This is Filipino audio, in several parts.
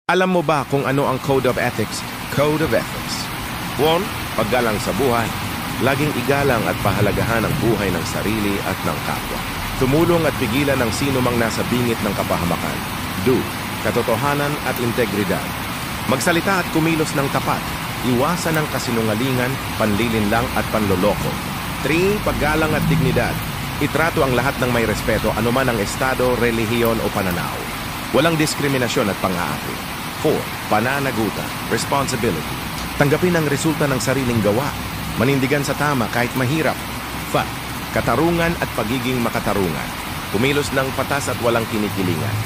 Alam mo ba kung ano ang Code of Ethics? Code of Ethics. 1. Paggalang sa buhay. Laging igalang at pahalagahan ang buhay ng sarili at ng kapwa. Tumulong at pigilan ang sino mang nasa bingit ng kapahamakan. 2. Katotohanan at integridad. Magsalita at kumilos ng tapat. Iwasan ang kasinungalingan, panlilinlang at panloloko. 3. Paggalang at dignidad. Itrato ang lahat ng may respeto anuman ang estado, relihiyon o pananaw. Walang diskriminasyon at pang-aapi. 4. Pananagutan, responsibility. Tanggapin ang resulta ng sariling gawa. Manindigan sa tama kahit mahirap. 5. Katarungan at pagiging makatarungan. Kumilos ng patas at walang kinikilingan.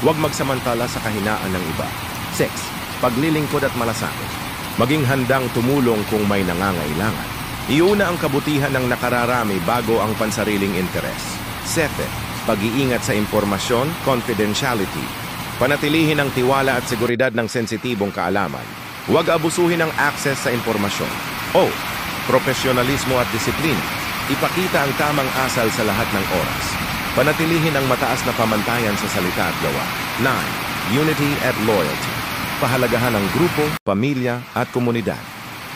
Huwag magsamantala sa kahinaan ng iba. 6. Paglilingkod at malasakit. Maging handang tumulong kung may nangangailangan. Iuna ang kabutihan ng nakararami bago ang pansariling interes. 7. Pag-iingat sa impormasyon, confidentiality. Panatilihin ang tiwala at seguridad ng sensitibong kaalaman. Huwag abusuhin ang access sa impormasyon. O. Profesionalismo at disiplina. Ipakita ang tamang asal sa lahat ng oras. Panatilihin ang mataas na pamantayan sa salita at gawa. 9. Unity at loyalty. Pahalagahan ang grupo, pamilya at komunidad.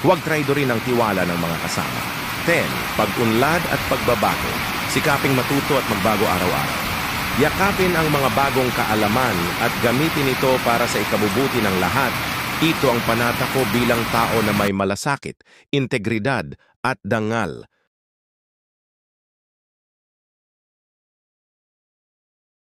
Huwag traidorin ang tiwala ng mga kasama. 10. Pag-unlad at pagbabago. Sikaping matuto at magbago araw-araw. Yakapin ang mga bagong kaalaman at gamitin ito para sa ikabubuti ng lahat. Ito ang panata ko bilang tao na may malasakit, integridad at dangal.